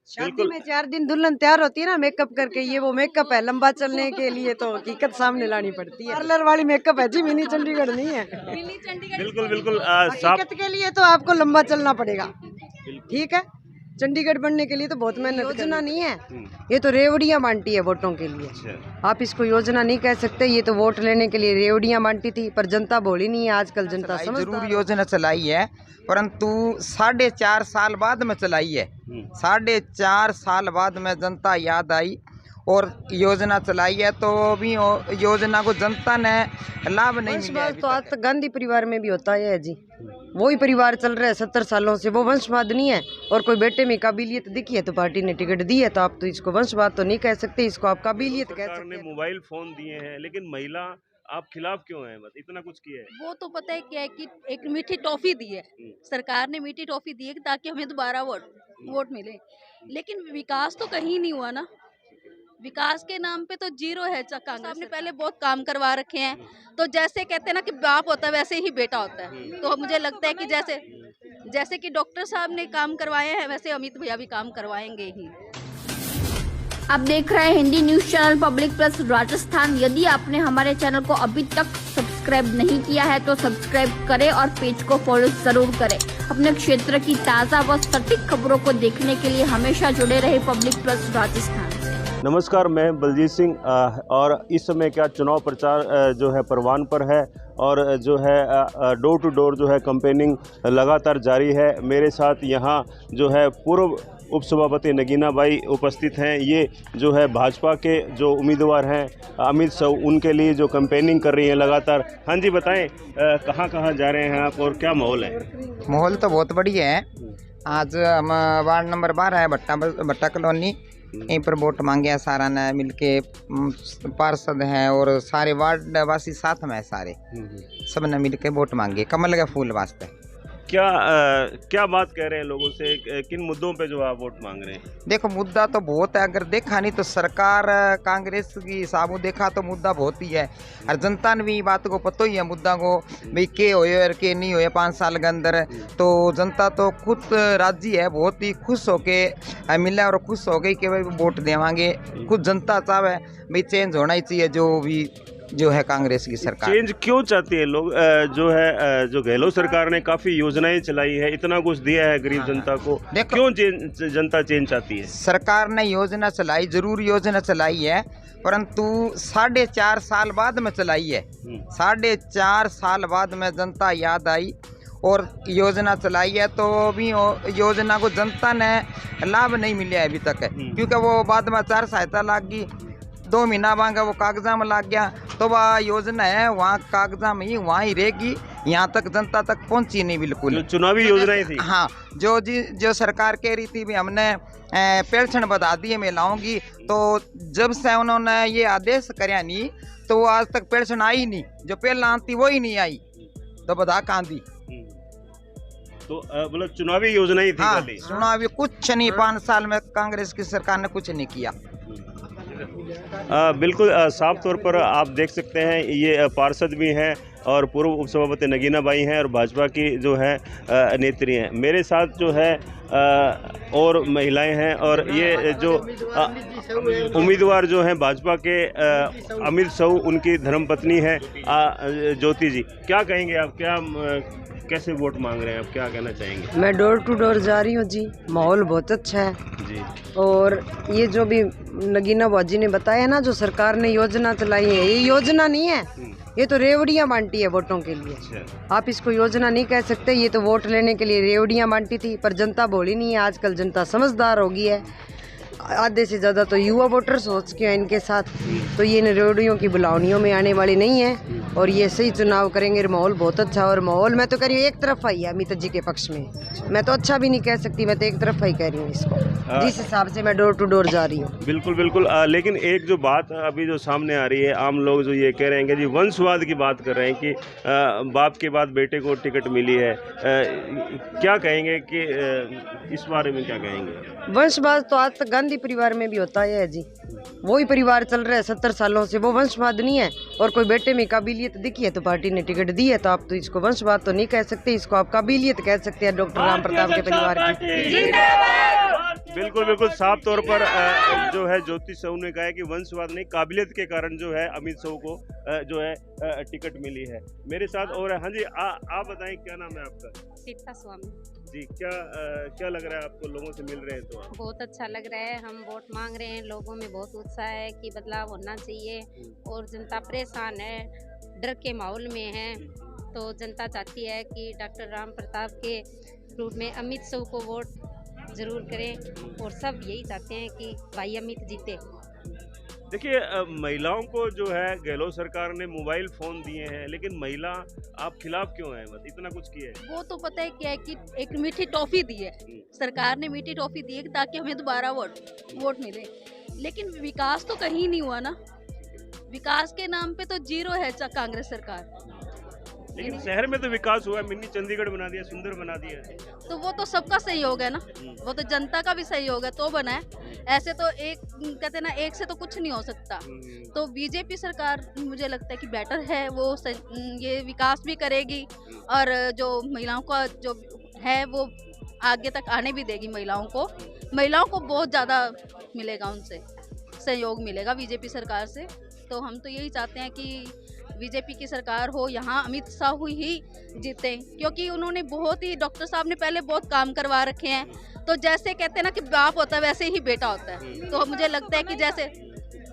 शादी में 4 दिन दुल्हन तैयार होती है ना मेकअप करके, ये वो मेकअप है लंबा चलने के लिए, तो हकीकत सामने लानी पड़ती है। पार्लर वाली मेकअप है जी, मिनी चंडीगढ़ नहीं है। बिल्कुल बिल्कुल हकीकत के लिए तो आपको लंबा चलना पड़ेगा, ठीक है। चंडीगढ़ बनने के लिए तो बहुत मेहनत योजना नहीं है, ये तो रेवड़ियाँ बांटी है वोटों के लिए। आप इसको योजना नहीं कह सकते, ये तो वोट लेने के लिए रेवड़ियाँ बांटी थी, पर जनता बोली नहीं है। आजकल जनता जरूर योजना चलाई है, परंतु 4.5 साल बाद में चलाई है। 4.5 साल बाद में जनता याद आई और योजना चलाई है, तो भी योजना को जनता ने लाभ नहीं मिला। तो आज तक गांधी परिवार में भी होता है जी, वही परिवार चल रहा है 70 सालों से, वो वंशवाद नहीं है। और कोई बेटे में काबिलियत दिखी है तो पार्टी ने टिकट दी है, तो आप तो इसको वंशवाद तो नहीं कह सकते, इसको आप काबिलियत कह सकते हैं। मोबाइल फोन दिए हैं, लेकिन महिला आप खिलाफ क्यों हैं? बस इतना कुछ किया है। वो तो पता है क्या है कि एक मीठी टॉफी दी है सरकार ने, मीठी टॉफी दी है ताकि हमें दोबारा वोट मिले, लेकिन विकास तो कहीं नहीं हुआ ना। विकास के नाम पे तो जीरो है। कांग्रेस ने पहले बहुत काम करवा रखे हैं, तो जैसे कहते हैं ना कि बाप होता है वैसे ही बेटा होता है, तो मुझे लगता है कि जैसे कि डॉक्टर साहब ने काम करवाए हैं, वैसे अमित भैया भी काम करवाएंगे ही। आप देख रहे हैं Hindi news channel public plus Rajasthan. यदि आपने हमारे चैनल को अभी तक सब्सक्राइब नहीं किया है तो सब्सक्राइब करें और पेज को फॉलो जरूर करें। अपने क्षेत्र की ताज़ा व सटीक खबरों को देखने के लिए हमेशा जुड़े रहे पब्लिक प्लस राजस्थान से। नमस्कार, मैं बलजीत सिंह और इस समय क्या चुनाव प्रचार जो है परवान पर है और जो है डोर टू डोर जो है कैंपेनिंग लगातार जारी है। मेरे साथ यहाँ जो है पूर्व उपसभापति नगीना बाई उपस्थित हैं। ये जो है भाजपा के जो उम्मीदवार हैं अमित साहू, उनके लिए जो कैंपेनिंग कर रही हैं लगातार। हाँ जी, बताएं कहाँ कहाँ जा रहे हैं आप और क्या माहौल है? माहौल तो बहुत बढ़िया है। आज हम वार्ड नंबर 12 है, भट्टा कॉलोनी, यहीं पर वोट मांगे हैं। सारा ने मिलके पार्षद हैं और सारे वार्ड वासी साथ में है, सारे सब ने मिलके वोट मांगे कमल के फूल वास्ते। क्या बात कह रहे हैं लोगों से, किन मुद्दों पे जो आप वोट मांग रहे हैं? देखो मुद्दा तो बहुत है, अगर देखा नहीं तो सरकार कांग्रेस की हिसाब से देखा तो मुद्दा बहुत ही है, और जनता ने भी बात को पता ही है मुद्दा को भाई के होए और के नहीं होए 5 साल के अंदर। तो जनता तो खुद राजी है, बहुत ही खुश होके मिला और खुश हो गई कि भाई वोट देवांगे। खुद जनता चाहे भाई चेंज होना ही चाहिए, जो है कांग्रेस की सरकार। चेंज क्यों चाहती है लोग? जो है जो गहलोत सरकार ने काफी योजनाएं चलाई है, इतना कुछ दिया है गरीब जनता को, क्यों जनता चेंज चाहती है? सरकार ने योजना चलाई, जरूर योजना चलाई है, परंतु 4.5 साल बाद में चलाई है। 4.5 साल बाद में जनता याद आई और योजना चलाई है, तो भी योजना को जनता ने लाभ नहीं मिला अभी तक है, क्योंकि वो बाद में आचार संहिता लाग गई, 2 महीना मांगा वो कागजा में लग गया, तो वह योजना है वहाँ कागजा में ही वहाँ ही रहेगी, यहाँ तक जनता तक पहुँची नहीं बिल्कुल। चुनावी योजनाएं थी। हाँ, जो सरकार कह रही थी भी हमने पेंशन बढ़ा दी है महिलाओं की, तो जब से उन्होंने ये आदेश कराया नहीं तो वो आज तक पेंशन आई नहीं, जो पहले आती वो ही नहीं आई, तो बधा कहाँ दी। तो मतलब चुनावी योजनाएं थी। हाँ, चुनावी कुछ नहीं, 5 साल में कांग्रेस की सरकार ने कुछ नहीं किया। बिल्कुल साफ तौर पर आप देख सकते हैं, ये पार्षद भी हैं और पूर्व उपसभापति नगीना बाई हैं और भाजपा की जो है नेत्री हैं। मेरे साथ जो है और महिलाएं हैं, और ये जो उम्मीदवार जो हैं भाजपा के अमित साहू, उनकी धर्मपत्नी है ज्योति जी। क्या कहेंगे आप, कैसे वोट मांग रहे हैं आप, क्या कहना चाहेंगे? मैं डोर टू डोर जा रही हूँ जी, माहौल बहुत अच्छा है जी। और ये जो भी नगीना बाजी ने बताया ना, जो सरकार ने योजना चलाई है, ये योजना नहीं है, ये तो रेवड़ियाँ बांटी है वोटों के लिए। आप इसको योजना नहीं कह सकते, ये तो वोट लेने के लिए रेवड़ियाँ बांटी थी, पर जनता बोली नहीं है। आजकल जनता समझदार हो गई है, आधे से ज़्यादा तो युवा वोटर सोच के हैं इनके साथ, तो ये इन रेवड़ियों की बुलावनियों में आने वाली नहीं है और ये सही चुनाव करेंगे। माहौल बहुत अच्छा, और माहौल मैं तो कह रही हूँ एक तरफा ही है अमित जी के पक्ष में, मैं तो अच्छा भी नहीं कह सकती, मैं तो एक तरफा ही कह रही हूँ इसको, जिस हिसाब से मैं डोर टू डोर जा रही हूँ। बिल्कुल बिल्कुल। लेकिन एक जो बात अभी जो सामने आ रही है, आम लोग जो ये कह रहे हैं कि जी वंशवाद की बात कर रहे हैं कि बाप के बाद बेटे को टिकट मिली है, क्या कहेंगे कि इस बारे में क्या कहेंगे? वंशवाद तो आज तक गांधी परिवार में भी होता है जी, वही परिवार चल रहा है 70 सालों से, वो वंशवाद नहीं है। और कोई बेटे में काबिलियत दिखी है तो पार्टी ने टिकट दी है, तो आप तो इसको वंशवाद तो नहीं कह सकते, इसको आप काबिलियत कह सकते हैं डॉक्टर राम प्रताप के परिवार की। बिल्कुल बिल्कुल साफ तौर पर जो है ज्योति साहू ने कहा है कि वंशवाद नहीं, काबिलियत के कारण जो है अमित साहू को जो है टिकट मिली है। मेरे साथ और है। हाँ जी, आप बताएं क्या नाम है आपका? सीता स्वामी जी, क्या लग रहा है आपको, लोगों से मिल रहे हैं तो आप? बहुत अच्छा लग रहा है। हम वोट मांग रहे हैं, लोगों में बहुत उत्साह है कि बदलाव होना चाहिए और जनता परेशान है, डर के माहौल में है। तो जनता चाहती है कि डॉक्टर राम प्रताप के रूप में अमित साहू को वोट जरूर करें और सब यही चाहते हैं कि भाई अमित जीते। देखिए, महिलाओं को जो है गहलोत सरकार ने मोबाइल फोन दिए हैं, लेकिन महिला आप खिलाफ क्यों हैं? बस इतना कुछ किया है। वो तो पता है क्या है कि एक मीठी टॉफी दी है, सरकार ने मीठी टॉफी दी है ताकि हमें दोबारा वोट मिले। लेकिन विकास तो कहीं नहीं हुआ ना, विकास के नाम पे तो जीरो है कांग्रेस सरकार। लेकिन शहर में तो विकास हुआ है, मिनी चंडीगढ़ बना दिया, सुंदर बना दिया है। तो वो तो सबका सहयोग है ना, वो तो जनता का भी सहयोग है तो बना है। ऐसे तो एक कहते हैं ना, एक से तो कुछ नहीं हो सकता। तो बीजेपी सरकार मुझे लगता है कि बेटर है, वो ये विकास भी करेगी और जो महिलाओं का जो है वो आगे तक आने भी देगी। महिलाओं को बहुत ज़्यादा मिलेगा, उनसे सहयोग मिलेगा बीजेपी सरकार से। तो हम तो यही चाहते हैं कि बीजेपी की सरकार हो, यहाँ अमित साहू ही जीते, क्योंकि उन्होंने बहुत ही, डॉक्टर साहब ने पहले बहुत काम करवा रखे हैं। तो जैसे कहते हैं ना कि बाप होता है वैसे ही बेटा होता है। तो मुझे लगता है कि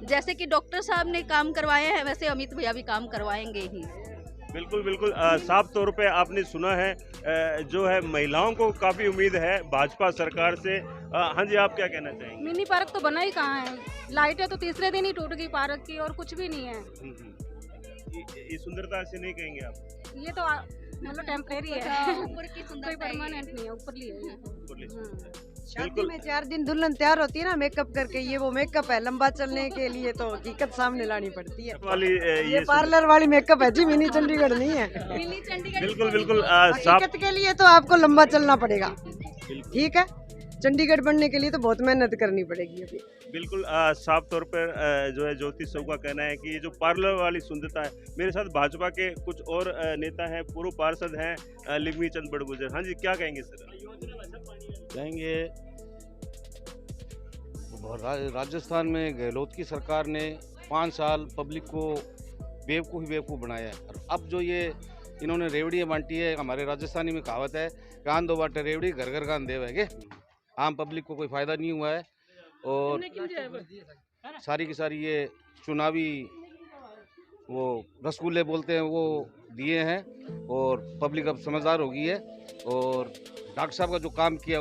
जैसे कि डॉक्टर साहब ने काम करवाए हैं वैसे अमित भैया भी काम करवाएंगे ही। बिल्कुल बिल्कुल साफ तौर पे आपने सुना है, जो है महिलाओं को काफ़ी उम्मीद है भाजपा सरकार से। हाँ जी, आप क्या कहना चाहेंगे? मिनी पार्क तो बना ही कहाँ है, लाइटें तो तीसरे दिन ही टूट गई पार्क की और कुछ भी नहीं है। ये सुंदरता से नहीं कहेंगे आप? ये तो मतलब टेम्परेरी है, ऊपर की कोई परमानेंट नहीं है, ऊपर ली है। शादी में 4 दिन दुल्हन तैयार होती है ना मेकअप करके, ये वो मेकअप है लंबा चलने के लिए, तो हकीकत सामने लानी पड़ती है। वाली ये पार्लर वाली मेकअप है जी, मिनी चंडीगढ़ नहीं है। बिल्कुल बिल्कुल हकीकत के लिए तो आपको लंबा चलना पड़ेगा, ठीक है। चंडीगढ़ बनने के लिए तो बहुत मेहनत करनी पड़ेगी अभी। बिल्कुल साफ तौर पर जो है ज्योति साहू का कहना है कि ये जो पार्लर वाली सुंदरता है। मेरे साथ भाजपा के कुछ और नेता हैं, पूर्व पार्षद हैं लिग्मी चंद बड़गुजर। हाँ जी, क्या कहेंगे सर? कहेंगे राजस्थान में गहलोत की सरकार ने 5 साल पब्लिक को बेवकूफ़ बनाया है। और अब जो ये इन्होंने रेवड़ियाँ बांटी है, हमारे राजस्थानी में कहावत है, कान दो बाटे रेवड़ी घर घर कान देव है के। आम पब्लिक को कोई फ़ायदा नहीं हुआ है और सारी की सारी ये चुनावी वो रसगुल्ले बोलते हैं वो दिए हैं और पब्लिक अब समझदार हो गई है। और डॉक्टर साहब का जो काम किया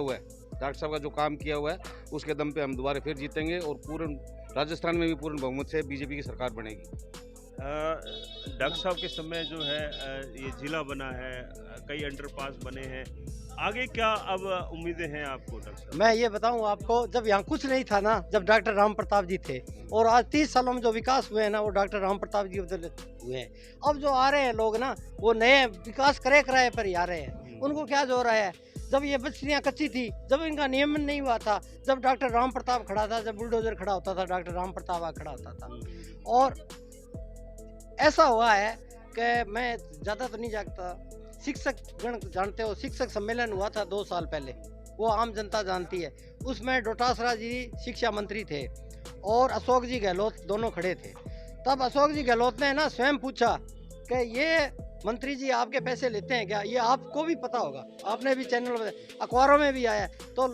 हुआ है उसके दम पे हम दोबारा फिर जीतेंगे और पूर्ण राजस्थान में भी पूर्ण बहुमत से बीजेपी की सरकार बनेगी। डॉक्टर साहब के समय जो है ये जिला बना है, कई अंडरपास बने हैं, आगे क्या अब उम्मीदें हैं आपको डॉक्टर साहब? मैं ये बताऊं आपको, जब यहाँ कुछ नहीं था ना, जब डॉक्टर राम प्रताप जी थे, और आज 30 सालों में जो विकास हुए हैं ना वो डॉक्टर राम प्रताप जी हुए हैं। अब जो आ रहे हैं लोग ना, वो नए विकास कराए पर ही आ रहे हैं। उनको क्या जो रहा है, जब ये बस्तियाँ कच्ची थी, जब इनका नियमन नहीं हुआ था, जब डॉक्टर राम प्रताप खड़ा था, जब बुलडोजर खड़ा होता था, डॉक्टर राम प्रताप खड़ा होता था। और ऐसा हुआ है कि मैं ज़्यादा तो नहीं जानता, शिक्षक गण जानते हो, शिक्षक सम्मेलन हुआ था 2 साल पहले, वो आम जनता जानती है। उसमें डोटासरा जी शिक्षा मंत्री थे और अशोक जी गहलोत दोनों खड़े थे। तब अशोक जी गहलोत ने ना स्वयं पूछा कि ये मंत्री जी आपके पैसे लेते हैं क्या? ये आपको भी पता होगा, आपने भी चैनल अखबारों में भी आया। तो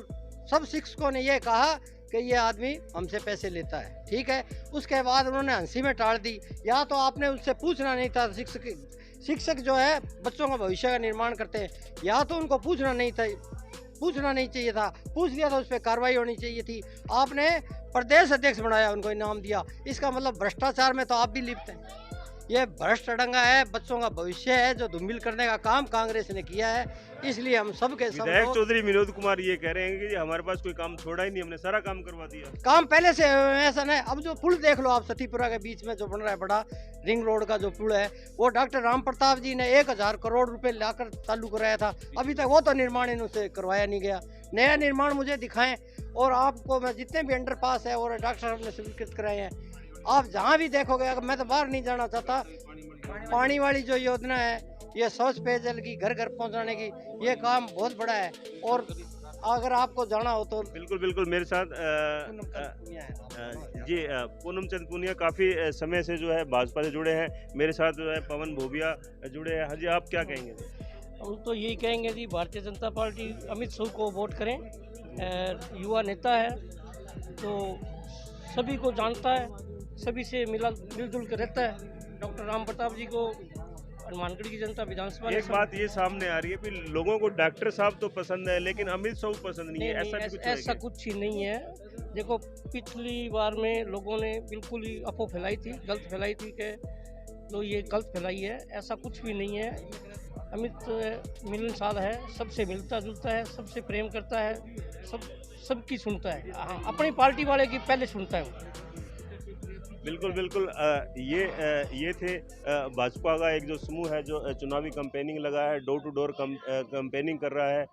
सब शिक्षकों ने ये कहा कि ये आदमी हमसे पैसे लेता है, ठीक है। उसके बाद उन्होंने हंसी में टाल दी। या तो आपने उससे पूछना नहीं था, शिक्षक जो है बच्चों का भविष्य का निर्माण करते हैं, या तो उनको पूछना नहीं चाहिए था, पूछ लिया तो उस पर कार्रवाई होनी चाहिए थी। आपने प्रदेश अध्यक्ष बनाया, उनको इनाम दिया। इसका मतलब भ्रष्टाचार में तो आप भी लिप्त हैं। ये भ्रष्ट डंगा है, बच्चों का भविष्य है, जो धूमिल करने का काम कांग्रेस ने किया है। इसलिए हम सबके विधायक चौधरी विनोद कुमार ये कह रहे हैं कि हमारे पास कोई काम छोड़ा ही नहीं, हमने सारा काम करवा दिया। काम पहले से ऐसा नहीं। अब जो पुल देख लो आप, सतीपुरा के बीच में जो बन रहा है बड़ा रिंग रोड का जो पुल है, वो डॉक्टर राम प्रताप जी ने 1000 करोड़ रुपए लाकर चालू कराया था। अभी तक वो तो निर्माण इनसे करवाया नहीं गया। नया निर्माण मुझे दिखाएं। और आपको मैं जितने भी अंडरपास है और डॉक्टर साहब ने स्वीकृत कराए हैं, आप जहाँ भी देखोगे, अगर मैं तो बाहर नहीं जाना चाहता, पानी वाली जो योजना है, ये स्वच्छ पेयजल की घर घर पहुंचाने की, ये काम बहुत बड़ा है। और अगर आपको जाना हो तो बिल्कुल बिल्कुल मेरे साथ जी पूनम चंद पुनिया काफ़ी समय से जो है भाजपा से जुड़े हैं। मेरे साथ जो है पवन भोबिया जुड़े हैं। हाँ जी, आप क्या कहेंगे? हम तो यही कहेंगे जी, भारतीय जनता पार्टी अमित शाह को वोट करें। युवा नेता है तो सभी को जानता है, सभी से मिलजुल कर रहता है। डॉक्टर राम प्रताप जी को हनुमानगढ़ की जनता विधानसभा एक बात ये सामने आ रही है कि लोगों को डॉक्टर साहब तो पसंद है लेकिन अमित शाह पसंद नहीं है, ऐसा कुछ ही नहीं है। देखो, पिछली बार में लोगों ने बिल्कुल ही अफवाह फैलाई थी, गलत फैलाई थी कि तो ये गलत फैलाई है। ऐसा कुछ भी नहीं है। अमित मिलनसार है, सबसे मिलता जुलता है, सबसे प्रेम करता है, सबकी सुनता है। हाँ, अपनी पार्टी वाले की पहले सुनता है वो। बिल्कुल बिल्कुल ये थे भाजपा का एक जो समूह है जो चुनावी कैंपेनिंग लगा है, डोर टू डोर कैंपेनिंग कर रहा है।